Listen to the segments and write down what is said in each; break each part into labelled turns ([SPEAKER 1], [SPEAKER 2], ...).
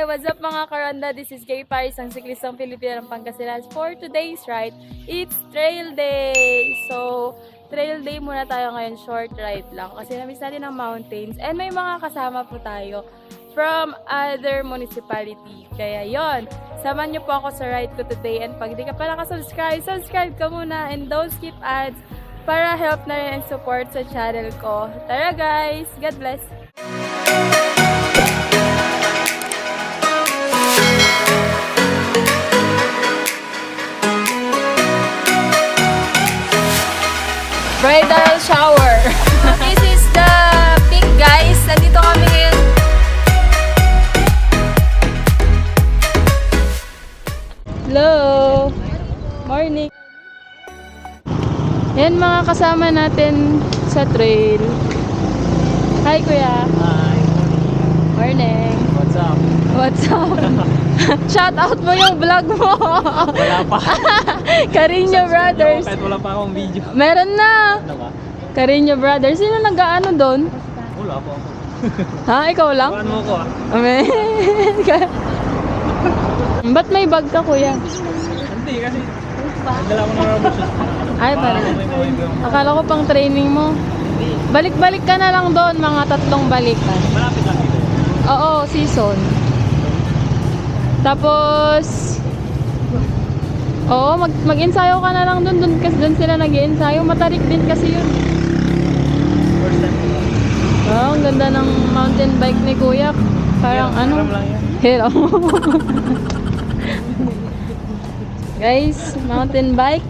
[SPEAKER 1] Hi, what's up mga karanda? This is Gay Paris, ang siklistang Pilipino ng Pangasinan. For today's ride, it's trail day! So, trail day muna tayo ngayon, short ride lang. Kasi namiss natin ang mountains. And may mga kasama po tayo from other municipality. Kaya yon, samahan niyo po ako sa ride ko today. And pag di ka pa nakasubscribe, subscribe ka muna and don't skip ads para help na rin and support sa channel ko. Tara guys! God bless! Bridal shower. This is the peak, guys. Nandito kami ngayon. Hello. Morning. Yan mga kasama natin sa trail. Hi kuya.
[SPEAKER 2] Hi.
[SPEAKER 1] Morning.
[SPEAKER 2] What's up?
[SPEAKER 1] What's up? Shout out mo yung vlog mo.
[SPEAKER 2] Wala pa.
[SPEAKER 1] Carino Brothers.
[SPEAKER 2] Kahit wala pa akong video.
[SPEAKER 1] Meron na.
[SPEAKER 2] Ano ba?
[SPEAKER 1] Carino Brothers. Sino nag-aano doon?
[SPEAKER 2] Wala pa ako.
[SPEAKER 1] Ha? Ikaw lang?
[SPEAKER 2] Paano mo ko ah?
[SPEAKER 1] Amen. Ba't may bag ka, kuya?
[SPEAKER 2] Hindi kasi. Nagdala ko ng rubber shoes.
[SPEAKER 1] Ay, para.
[SPEAKER 2] May yung
[SPEAKER 1] Akala ko pang training mo. Balik-balik ka na lang doon, mga 3 balikan.
[SPEAKER 2] malapit lang dito.
[SPEAKER 1] Oo, season. Tapos, oo, mag-ensayo ka na lang doon. Doon sila nag-ensayo. Matarik din kasi yun.
[SPEAKER 2] First time ko.
[SPEAKER 1] Oh, ang ganda ng mountain bike ni kuya. Parang ano?
[SPEAKER 2] Hiram lang yan.
[SPEAKER 1] Hiram. Guys, mountain bike.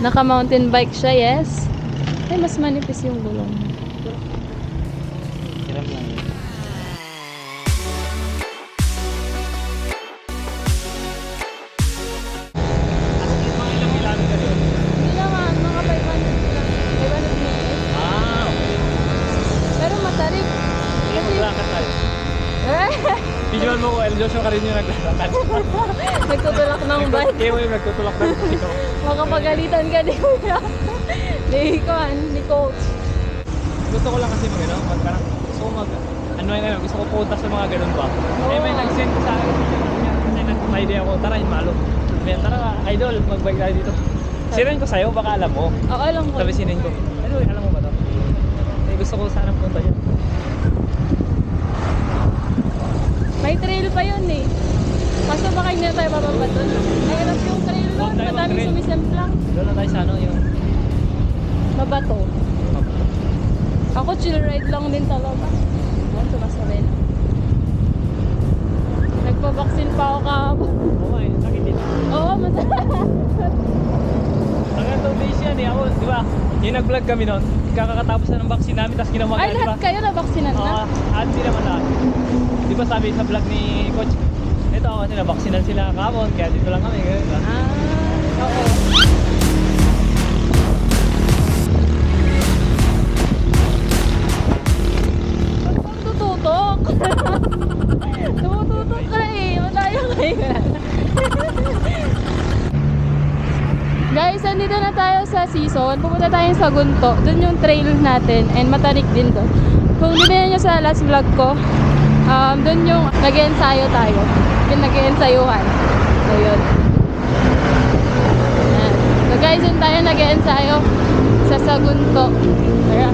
[SPEAKER 1] Naka-mountain bike siya, yes. Ay, mas manipis yung gulong.
[SPEAKER 2] Hiram lang yan. Mga ilang kilometer yun?
[SPEAKER 1] Hindi naman, mga 500 lang. 500 meters.
[SPEAKER 2] Ah, okay.
[SPEAKER 1] Pero matarik.
[SPEAKER 2] Hindi maglakad tayo.
[SPEAKER 1] Eh?
[SPEAKER 2] Visual mo ko, El Joshua ka rin yung naglalakad.
[SPEAKER 1] Nagtutulak ng bike.
[SPEAKER 2] Kaya mo yung nagtutulak ng ikaw.
[SPEAKER 1] Makapagalitan ka di kuya. Ni coach.
[SPEAKER 2] Gusto ko lang kasi parang gusto ko gusto ko punta sa mga ganun ba. Eh may nag-send sa akin kasi nag-idea ako, tara Himalo. Sabi niya, tara idol, mag-bike tayo dito. Sinayin ko sa'yo, baka alam mo.
[SPEAKER 1] Oo, alam ko.
[SPEAKER 2] Sabi sinayin ko, alam mo ba to? Eh gusto ko sana punta dyan.
[SPEAKER 1] May trail pa yun eh. Kaso baka hindi na tayo bababa doon. Nahirap yung trail doon.
[SPEAKER 2] Doon tayo
[SPEAKER 1] Madami
[SPEAKER 2] mag-trail.
[SPEAKER 1] sumisemplang.
[SPEAKER 2] Doon na tayo sa yung...
[SPEAKER 1] Mabato. Ako chill ride lang din talaga. Ayan, sumasabay na. Nagpabaksin pa ako kahapon.
[SPEAKER 2] Oo eh, sakit din.
[SPEAKER 1] Oo, masarap.
[SPEAKER 2] Hanggang 2 days yan eh, ako, di ba? Yung nag-vlog kami noon, kakatapos na ng vaccine namin, tapos ginawa
[SPEAKER 1] Ay,
[SPEAKER 2] di ba?
[SPEAKER 1] lahat kayo nabaksinan na?
[SPEAKER 2] Hindi naman lahat. Di ba sabi sa vlog ni Coach, ito kasi nabaksinan sila kahapon, kaya dito lang kami. Diba?
[SPEAKER 1] Oo. Ba't bang tututok? Tumututok ka eh. Malayo kayo. Guys, andito na tayo sa season. Pupunta tayo sa Gunto. Doon yung trail natin and matarik din doon. Kung dinala nyo sa last vlog ko, doon yung nag-ensayo tayo. Yung nag-ensayuhan. So, yun. Ayan. So guys, yun tayo nag-ensayo sa Sagunto. Tara.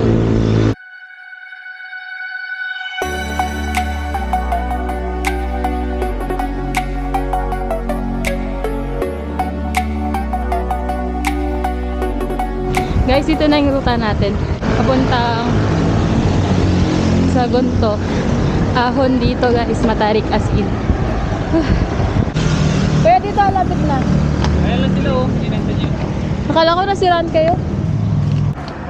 [SPEAKER 1] Guys, ito na yung ruta natin. Papuntang Sagunto. Ahon dito guys, matarik as in. Kaya dito, lapit na.
[SPEAKER 2] Ayan lang sila oh, inenta niyo.
[SPEAKER 1] Akala ko nasiraan kayo.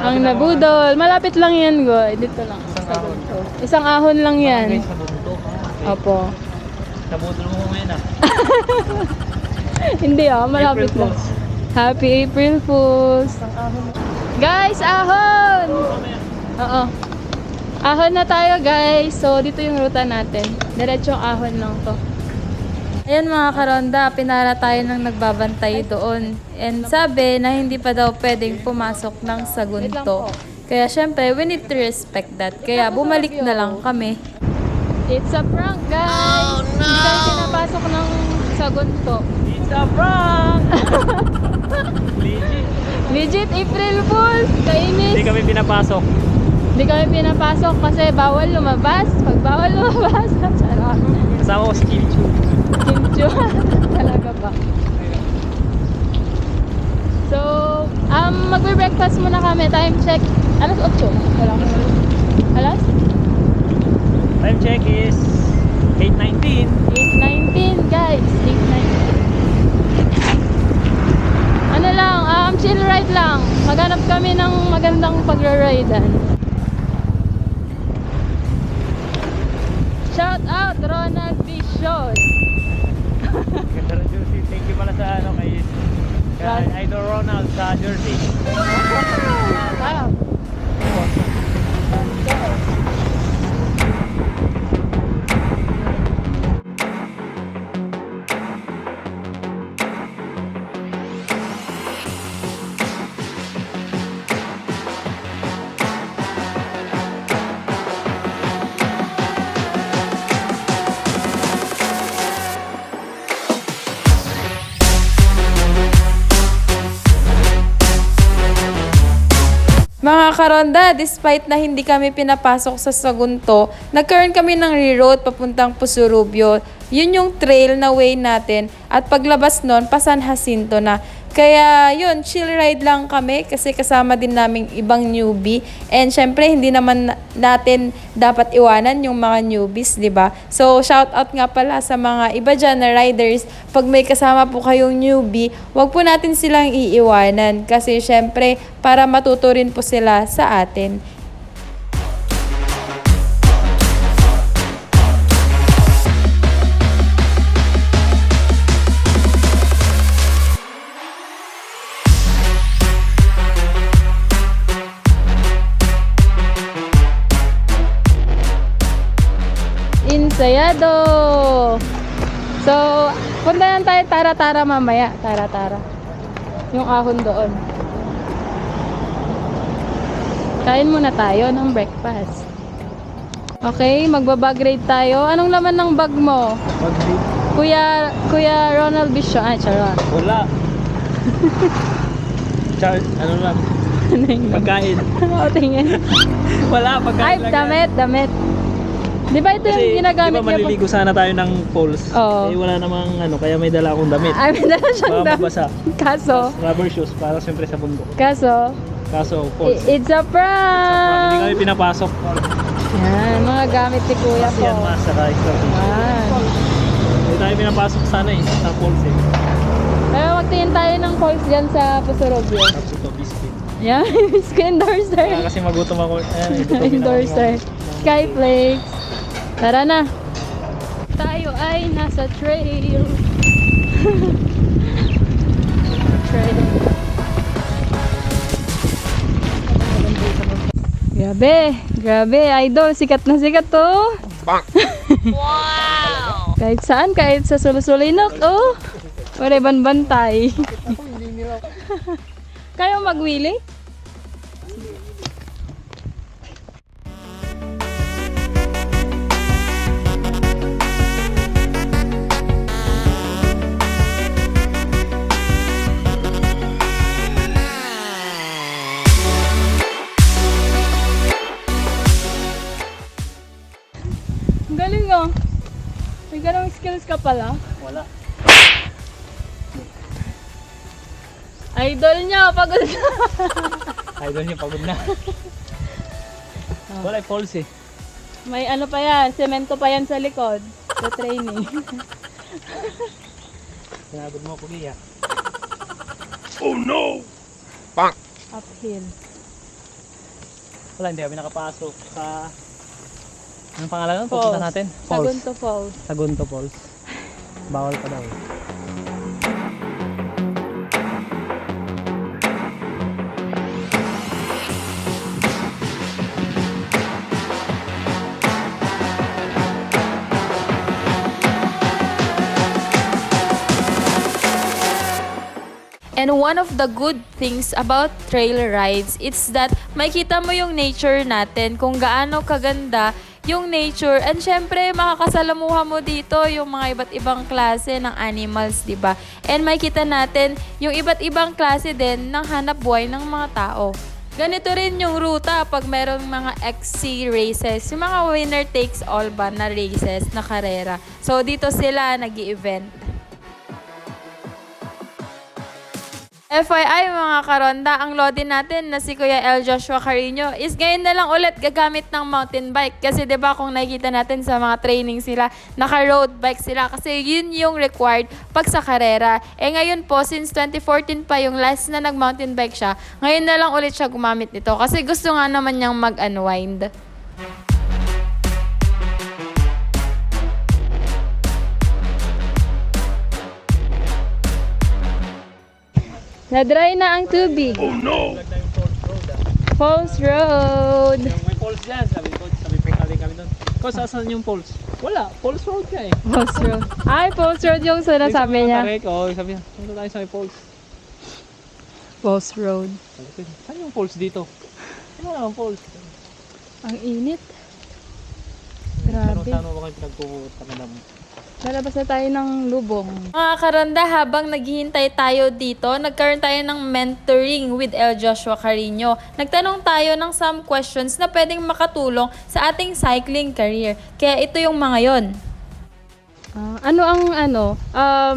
[SPEAKER 1] Ang nabudol. Malapit lang yan, go. Dito lang.
[SPEAKER 2] Isang ahon.
[SPEAKER 1] Isang ahon lang yan.
[SPEAKER 2] Guys, nabudol ka.
[SPEAKER 1] Opo.
[SPEAKER 2] Nabudol mo ngayon ah.
[SPEAKER 1] Hindi malapit
[SPEAKER 2] April
[SPEAKER 1] lang.
[SPEAKER 2] Fools.
[SPEAKER 1] Happy April Fools. Guys, ahon! Oo. Ahon na tayo guys. So, dito yung ruta natin. Diretsong ahon lang to. Ayan mga karonda, pinara tayo ng nagbabantay doon. And sabi na hindi pa daw pwedeng pumasok ng Sagunto. Kaya syempre, we need to respect that. Kaya bumalik na lang kami. It's a prank, guys! Hindi tayo pinapasok ng Sagunto.
[SPEAKER 2] It's a prank! Legit.
[SPEAKER 1] Legit April Fools! Kainis!
[SPEAKER 2] Hindi kami pinapasok.
[SPEAKER 1] Hindi kami pinapasok kasi bawal lumabas. Pag bawal lumabas, charot.
[SPEAKER 2] Kasama ko si Kim Chu.
[SPEAKER 1] Kimcho. Talaga ba? So, magbe-breakfast muna kami. Time check. Alas 8. Wala ko. Alas?
[SPEAKER 2] Time check is 8:19.
[SPEAKER 1] 8:19, guys. 8:19. Ano lang, chill ride lang. Maghanap kami ng magandang pagra-ridean. Shout out Ronald Vision.
[SPEAKER 2] Ganda ng jersey. Thank you pala sa ano kay Idol Ronald sa jersey.
[SPEAKER 1] Wow. Mga karonda, despite na hindi kami pinapasok sa Sagunto, nagkaroon kami ng reroute papuntang Pusurubyo. Yun yung trail na way natin at paglabas nun, pa San Jacinto na. Kaya yun, chill ride lang kami kasi kasama din naming ibang newbie. And syempre, hindi naman natin dapat iwanan yung mga newbies, di ba? So, shout out nga pala sa mga iba dyan na riders. Pag may kasama po kayong newbie, wag po natin silang iiwanan. Kasi syempre, para matuto rin po sila sa atin. Ensayado! So, punta lang tayo Tara-Tara mamaya. Tara-Tara. Yung ahon doon. Kain muna tayo ng breakfast. Okay, magbabag rate tayo. Anong laman ng bag mo? Kuya Ronald Vision. Ay, charot.
[SPEAKER 2] Wala. Ano lang?
[SPEAKER 1] Ano yung
[SPEAKER 2] Pagkain.
[SPEAKER 1] O, tingin.
[SPEAKER 2] Wala, pagkain
[SPEAKER 1] Ay,
[SPEAKER 2] lang yan.
[SPEAKER 1] damit. Di ba ito yung ginagamit
[SPEAKER 2] di ba maliligo sana tayo ng falls?
[SPEAKER 1] Oo.
[SPEAKER 2] Eh wala namang ano, kaya may dala akong damit.
[SPEAKER 1] Ay, may dala siyang
[SPEAKER 2] Baka mabasa.
[SPEAKER 1] Kaso,
[SPEAKER 2] Rubber shoes para siyempre sa bundok.
[SPEAKER 1] kaso,
[SPEAKER 2] Kaso falls.
[SPEAKER 1] it's a
[SPEAKER 2] Hindi
[SPEAKER 1] prank!
[SPEAKER 2] kami pinapasok.
[SPEAKER 1] Yan, mga gamit ni Kuya
[SPEAKER 2] Kasi
[SPEAKER 1] po.
[SPEAKER 2] yan mas saka ito.
[SPEAKER 1] Yan.
[SPEAKER 2] Hindi tayo pinapasok sana eh, sa falls eh.
[SPEAKER 1] Pero magtingin tayo ng calls dyan sa Pusurubyo.
[SPEAKER 2] Tapos ito, biscuit.
[SPEAKER 1] Yan, skin endorser.
[SPEAKER 2] Kasi magutom ako.
[SPEAKER 1] Endorser. Skyflakes. Tara na. Tayo ay nasa trail. Trail. Grabe, idol, sikat na sikat to. Wow! Kahit saan, kahit sa Sulusulinok, oh. Pare banbantay. Kayo magwili? Ang galing oh. May ganong skills ka pala.
[SPEAKER 2] Wala.
[SPEAKER 1] Idol niya, pagod na.
[SPEAKER 2] Idol niya, pagod na. Wala, falls eh.
[SPEAKER 1] May ano pa yan, semento pa yan sa likod. Sa training.
[SPEAKER 2] Sinagod mo ako, Gia.
[SPEAKER 1] Uphill.
[SPEAKER 2] Wala, hindi kami nakapasok sa... Anong pangalan nun?
[SPEAKER 1] Falls.
[SPEAKER 2] Pupunta natin?
[SPEAKER 1] Sagunto Falls.
[SPEAKER 2] Sagunto Falls. Bawal pa daw.
[SPEAKER 1] And one of the good things about trail rides, it's that makita mo yung nature natin, kung gaano kaganda yung nature. And syempre, makakasalamuha mo dito yung mga iba't ibang klase ng animals, di ba? And makikita natin yung iba't ibang klase din ng hanap buhay ng mga tao. Ganito rin yung ruta pag merong mga XC races, yung mga winner takes all ba na races, na karera. So, dito sila nag-i-event. FYI mga karonda, ang lodi natin na si Kuya El Joshua Carino is ngayon na lang ulit gagamit ng mountain bike. Kasi 'di ba kung nakikita natin sa mga training sila, naka-road bike sila kasi yun yung required pag sa karera. Ngayon po, since 2014 pa yung last na nag-mountain bike siya, ngayon na lang ulit siya gumamit nito kasi gusto nga naman niyang mag-unwind. Na-dry na ang tubig.
[SPEAKER 2] Oh no! Lag na yung
[SPEAKER 1] Falls
[SPEAKER 2] Falls Road
[SPEAKER 1] Road.
[SPEAKER 2] May falls dyan, sabi ko, sabi pekali kami doon. Kung saan yung falls? Wala, Falls Road ka eh.
[SPEAKER 1] Falls Road. Ay, Falls Road yung sinasabi niya.
[SPEAKER 2] Sabi niya, punta tayo sa may falls.
[SPEAKER 1] Falls Road.
[SPEAKER 2] Sabi ko, saan yung falls dito? Ano naman falls?
[SPEAKER 1] Ang init.
[SPEAKER 2] Pero
[SPEAKER 1] Grabe.
[SPEAKER 2] saan mo ba kayo pinagpupunta ka naman?
[SPEAKER 1] Lalabas na tayo ng lubong. Mga karanda, habang naghihintay tayo dito, nagkaroon tayo ng mentoring with El Joshua Carino. Nagtanong tayo ng some questions na pwedeng makatulong sa ating cycling career. Kaya ito yung mga yon.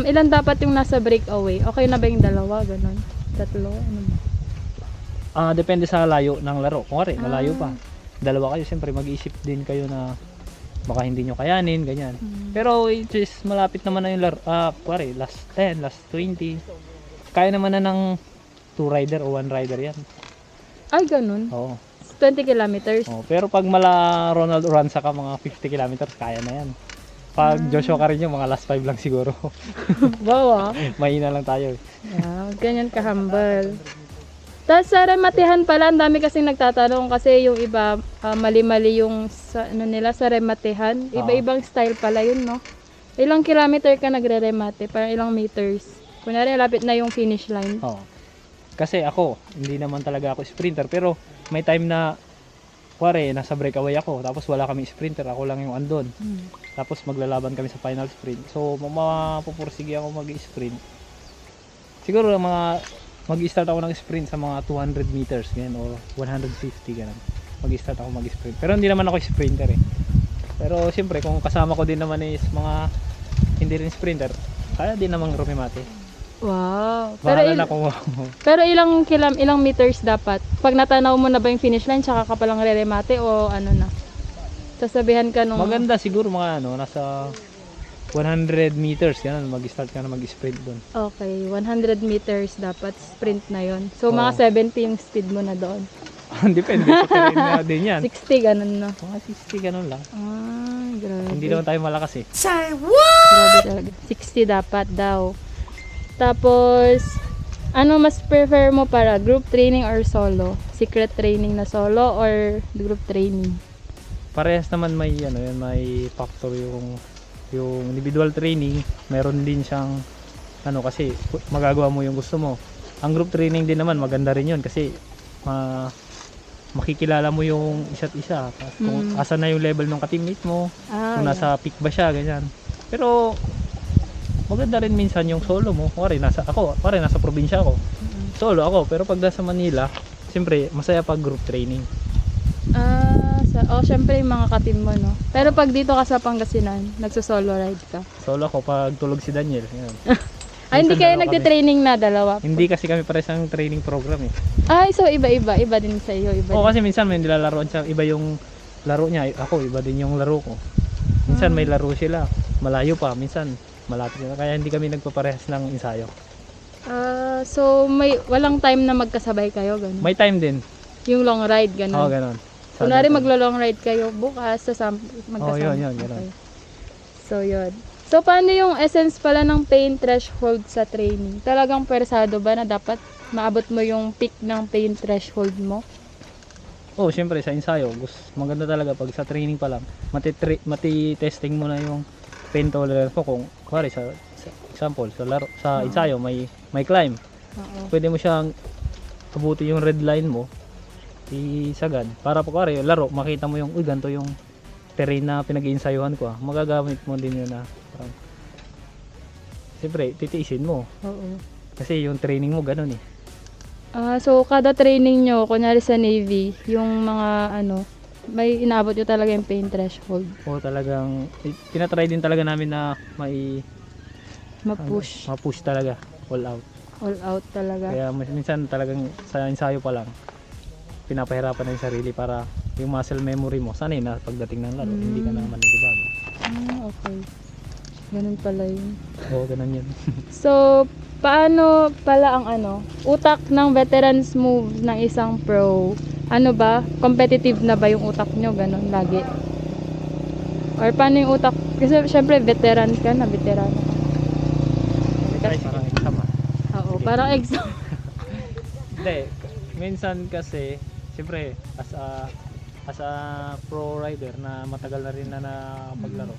[SPEAKER 1] Ilan dapat yung nasa breakaway? Okay na ba yung dalawa? Ganon? Tatlo? Ano ba?
[SPEAKER 2] Depende sa layo ng laro. Kung malayo pa. Dalawa kayo, siyempre mag-iisip din kayo na baka hindi nyo kayanin, ganyan. Pero which is malapit naman na yung laro. Last 10, last 20. Kaya naman na ng 2 rider o 1 rider yan.
[SPEAKER 1] Ay, ganun.
[SPEAKER 2] Oo.
[SPEAKER 1] 20 kilometers.
[SPEAKER 2] Pero pag mala Ronald Uranza ka, mga 50 kilometers, kaya na yan. Pag Joshua Carino, mga last 5 lang siguro.
[SPEAKER 1] Bawa.
[SPEAKER 2] Mahina lang tayo.
[SPEAKER 1] Ganyan ka-humble. Tapos sa rematehan pala, ang dami kasing nagtatanong kasi yung iba mali-mali yung sa rematehan. Iba-ibang style pala yun, no? Ilang kilometer ka nagre-remate? Parang ilang meters? Kunwari, lapit na yung finish line.
[SPEAKER 2] Oo. Kasi ako, hindi naman talaga ako sprinter. Pero may time na, nasa breakaway ako. Tapos wala kami sprinter. Ako lang yung andon. Tapos maglalaban kami sa final sprint. So, mapupursige ako mag-sprint. Siguro mag-start ako ng sprint sa mga 200 meters ganyan, o 150 ganun. Mag-start ako mag-sprint. Pero hindi naman ako sprinter eh. Pero siyempre kung kasama ko din naman is mga hindi rin sprinter, kaya din namang rumimate.
[SPEAKER 1] Wow.
[SPEAKER 2] Pero
[SPEAKER 1] Ilang meters dapat? Pag natanaw mo na ba yung finish line, tsaka ka palang re-remate o ano na? Sasabihan ka nung...
[SPEAKER 2] Maganda siguro mga nasa 100 meters, ganun, mag-start ka na mag-sprint doon.
[SPEAKER 1] Okay, 100 meters dapat sprint na yon. So, mga 70 yung speed mo na doon.
[SPEAKER 2] Depende sa terrain na din yan.
[SPEAKER 1] 60, ganun na.
[SPEAKER 2] Mga 60, ganun lang.
[SPEAKER 1] Grabe.
[SPEAKER 2] Hindi naman tayo malakas eh.
[SPEAKER 1] Grabe talaga. 60 dapat daw. Tapos, ano mas prefer mo para group training or solo? Secret training na solo or group training?
[SPEAKER 2] Parehas naman may may factor yung individual training, meron din siyang kasi magagawa mo yung gusto mo. Ang group training din naman maganda rin yun kasi makikilala mo yung isa't isa. Kung asan na yung level ng ka-teammate mo, kung nasa peak ba siya, ganyan. Pero maganda rin minsan yung solo mo. Nasa probinsya ako. Solo ako, pero pag nasa Manila, siyempre masaya pag group training.
[SPEAKER 1] Syempre yung mga ka-team mo, no? Pero pag dito ka sa Pangasinan, nagso-solo ride ka?
[SPEAKER 2] Solo ako pag tulog si Daniel.
[SPEAKER 1] Hindi kayo nagte-training na dalawa?
[SPEAKER 2] Hindi kasi kami pares ang training program eh.
[SPEAKER 1] So iba din sa iyo,
[SPEAKER 2] Kasi minsan may nilalaroan siya, iba yung laro niya, ako iba din yung laro ko. Minsan may laro sila, malayo pa, minsan malapit na, kaya hindi kami nagpaparehas ng ensayo.
[SPEAKER 1] So walang time na magkasabay kayo, ganun?
[SPEAKER 2] May time din.
[SPEAKER 1] Yung long ride, ganun?
[SPEAKER 2] Oo, ganun.
[SPEAKER 1] Kunwari maglo-long ride kayo bukas, magkasama.
[SPEAKER 2] Yun, ganun.
[SPEAKER 1] Okay. So, yun. So, paano yung essence pala ng pain threshold sa training? Talagang persado ba na dapat maabot mo yung peak ng pain threshold mo?
[SPEAKER 2] Siyempre sa ensayo, maganda talaga pag sa training pa lang, mati-testing mo na yung pain tolerance mo. Kung sa example, sa ensayo may climb. Pwede mo siyang abuti yung red line mo, isagad para laro makita mo yung ganito yung terrain na pinag-iinsayuhan ko, magagamit mo din yun na parang, siyempre, titiisin mo.
[SPEAKER 1] Oo.
[SPEAKER 2] Kasi yung training mo ganun eh.
[SPEAKER 1] So, kada training nyo, kunyari sa Navy, yung mga may inaabot nyo talaga yung pain threshold.
[SPEAKER 2] O talagang, tinatry din talaga namin na
[SPEAKER 1] Ma-push.
[SPEAKER 2] ma-push talaga, all out.
[SPEAKER 1] All out talaga.
[SPEAKER 2] Kaya minsan talagang sa ensayo pa lang, pinapahirapan na yung sarili para yung muscle memory mo, sanay na pagdating ng laro, hindi ka na manilibago.
[SPEAKER 1] Okay. Ganun pala yun.
[SPEAKER 2] Oo, ganun yun.
[SPEAKER 1] So, paano pala ang utak ng veterans move ng isang pro? Ano ba? Competitive na ba yung utak nyo? Ganun lagi. Or paano yung utak? Kasi syempre veteran ka na, veterano ka.
[SPEAKER 2] Parang exam ah.
[SPEAKER 1] Oo, parang exam.
[SPEAKER 2] Hindi, minsan kasi, siyempre, as a pro rider na matagal na rin na paglaro.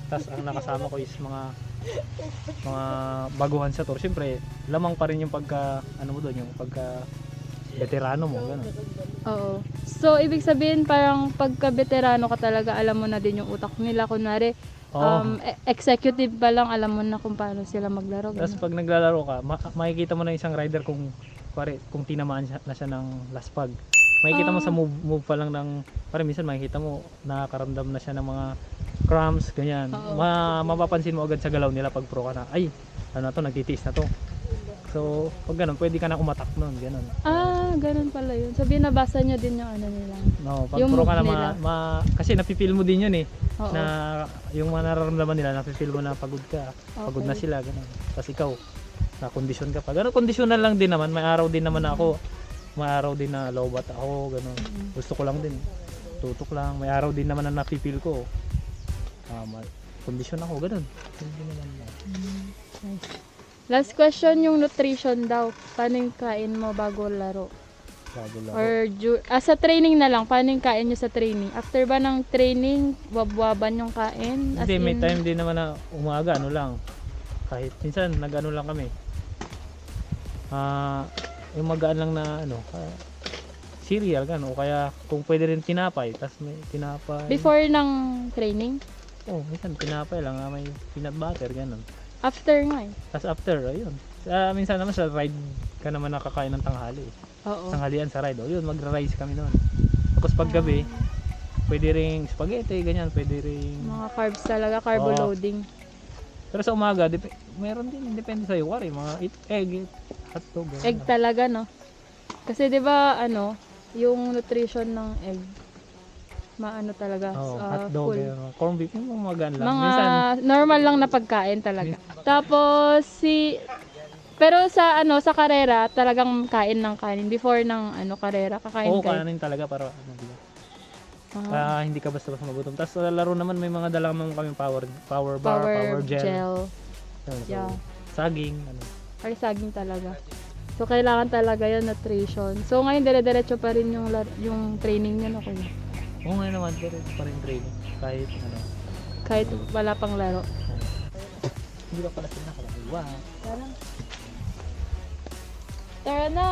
[SPEAKER 2] Tapos ang nakasama ko is mga baguhan sa tour. Siyempre, lamang pa rin yung pagka veterano mo, gano'n.
[SPEAKER 1] Oo. So, ibig sabihin parang pagka veterano ka talaga, alam mo na din yung utak nila. Kunwari, executive pa lang, alam mo na kung paano sila maglaro.
[SPEAKER 2] Tapos
[SPEAKER 1] Ganun.
[SPEAKER 2] pag naglalaro ka, makikita mo na isang rider kung tinamaan na siya ng last pag. Makikita mo sa move pa lang ng, minsan makikita mo nakakaramdam na siya ng mga cramps, ganyan. Mapapansin mo agad sa galaw nila pag pro ka na, ay, nagtitiis na to. So, pag ganun, pwede ka na umatak nun, ganun.
[SPEAKER 1] Ganun pala yun. So, binabasa nyo din yung nila.
[SPEAKER 2] No, pag
[SPEAKER 1] Yung
[SPEAKER 2] pro ka na,
[SPEAKER 1] move nila.
[SPEAKER 2] kasi napipil mo din yun eh.
[SPEAKER 1] Oo.
[SPEAKER 2] Na yung mga nararamdaman nila, napipil mo na pagod ka. Pagod na sila, ganun. Tapos ikaw, na-condition ka pa. Ganun, conditional lang din naman. May araw din naman ako. May araw din na low bat ako, ganun. Gusto ko lang din. Tutok lang. May araw din naman na napipil ko. Kondisyon ako, ganun. Hindi naman na.
[SPEAKER 1] Nice. Last question, yung nutrition daw. Paano yung kain mo bago laro?
[SPEAKER 2] Bago laro.
[SPEAKER 1] Or sa training na lang, paano yung kain nyo sa training? After ba ng training, wabwaban yung kain? As
[SPEAKER 2] Hindi, may
[SPEAKER 1] in,
[SPEAKER 2] time din naman na umaga, lang. Kahit minsan, nag-ano lang kami. Yung magaan lang na, cereal, gano'n. O kaya, kung pwede rin tinapay, tas may tinapay.
[SPEAKER 1] before ng training?
[SPEAKER 2] Minsan tinapay lang, may peanut butter, gano'n.
[SPEAKER 1] After nga eh.
[SPEAKER 2] Tas after, ayun. Minsan naman sa ride ka naman nakakain ng tanghali.
[SPEAKER 1] Oo.
[SPEAKER 2] Tanghalian sa ride. Yun, magra-rice kami noon. Tapos paggabi, pwede ring spaghetti, ganyan, pwede ring
[SPEAKER 1] Mga carbs talaga, carbo
[SPEAKER 2] Oo.
[SPEAKER 1] loading.
[SPEAKER 2] Pero sa umaga, meron din, depende sa iyo, mga egg, hotdog. ganyan.
[SPEAKER 1] Egg talaga, no? Kasi 'di ba yung nutrition ng egg talaga,
[SPEAKER 2] Hotdog,
[SPEAKER 1] full.
[SPEAKER 2] corn beef, yung mga magaan lang.
[SPEAKER 1] Mga
[SPEAKER 2] Minsan,
[SPEAKER 1] normal lang na pagkain talaga. Tapos pero sa sa karera talagang kain ng kanin before ng karera kakain kayo.
[SPEAKER 2] kanin talaga para diba?
[SPEAKER 1] Ah,
[SPEAKER 2] Hindi ka basta-basta magutom. Tapos sa laro naman may mga dala naman kami power bar, power gel.
[SPEAKER 1] gel.
[SPEAKER 2] Yun, so,
[SPEAKER 1] Yeah.
[SPEAKER 2] saging,
[SPEAKER 1] Ay, saging talaga. So kailangan talaga 'yon nutrition. So ngayon dire-diretso pa rin yung training niyo, no, kuya?
[SPEAKER 2] Oo nga naman, pero pa rin training. Kahit
[SPEAKER 1] Kahit wala pang laro.
[SPEAKER 2] hindi ka pala sinakalaki. Wow.
[SPEAKER 1] Tara na!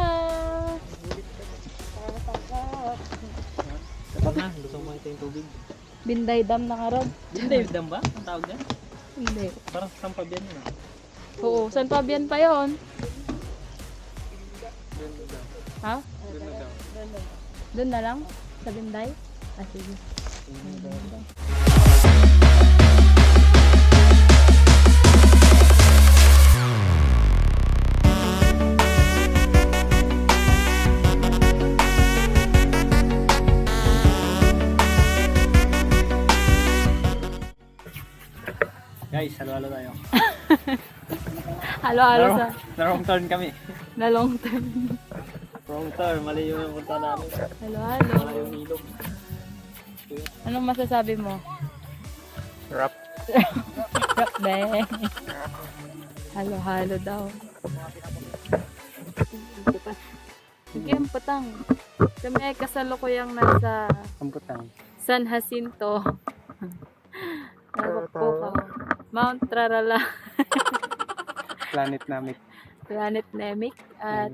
[SPEAKER 2] Kapag na, gusto mo makita yung tubig.
[SPEAKER 1] Binday Dam na karod.
[SPEAKER 2] Hindi, dam ba? Ang tawag yan?
[SPEAKER 1] Hindi.
[SPEAKER 2] Parang sampab yan yun.
[SPEAKER 1] Oo, San Fabian pa yon. Ha? Doon na lang? Sa Binday? Sige.
[SPEAKER 2] Guys, halo-halo tayo.
[SPEAKER 1] Halo-halo sa
[SPEAKER 2] Wrong turn kami.
[SPEAKER 1] na long term.
[SPEAKER 2] Wrong turn, mali yung punta namin.
[SPEAKER 1] Halo-halo.
[SPEAKER 2] Mali yung ilog.
[SPEAKER 1] Anong masasabi mo?
[SPEAKER 2] Rap.
[SPEAKER 1] Rap bang. Halo-halo daw. Sige, ang patang. Kami ay kasalukuyang nasa
[SPEAKER 2] Amputang.
[SPEAKER 1] San Jacinto. Pukaw. Mount Trarala.
[SPEAKER 2] Planet namin.
[SPEAKER 1] Planet Nemic. At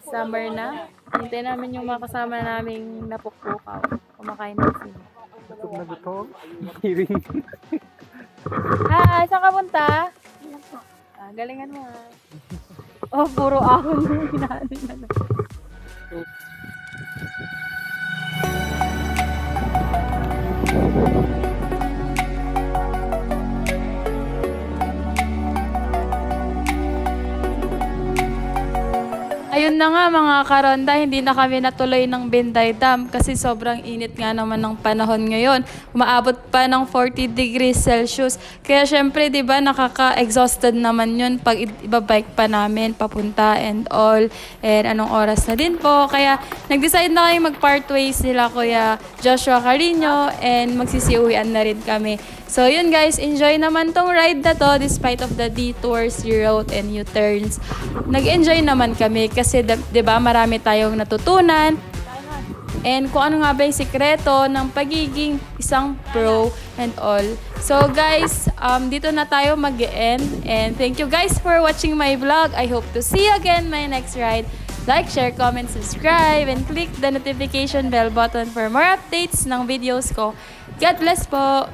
[SPEAKER 1] summer na. Hintayin namin yung mga kasama naming napukpukaw. Kumakain na sila.
[SPEAKER 3] Gutom na gutom. Hearing.
[SPEAKER 1] Ah, saan ka punta? Ah, galingan mo ha. Oh, puro ahon yung hinaano niya. Ayun na nga mga karonda, hindi na kami natuloy ng Binday Dam kasi sobrang init nga naman ng panahon ngayon. Umaabot pa ng 40 degrees Celsius. Kaya syempre, di ba, nakaka-exhausted naman yun pag ibabike pa namin papunta and all. And anong oras na din po. Kaya nag-decide na kayo mag-part ways sila Kuya Joshua Carino and magsisiuwian na rin kami. So yun guys, enjoy naman tong ride na to despite of the detours, road and U-turns. Nag-enjoy naman kami kasi 'di ba marami tayong natutunan. And kung ano nga ba yung sikreto ng pagiging isang pro and all. So guys, dito na tayo mag-end. And thank you guys for watching my vlog. I hope to see you again my next ride. Like, share, comment, subscribe, and click the notification bell button for more updates ng videos ko. God bless po!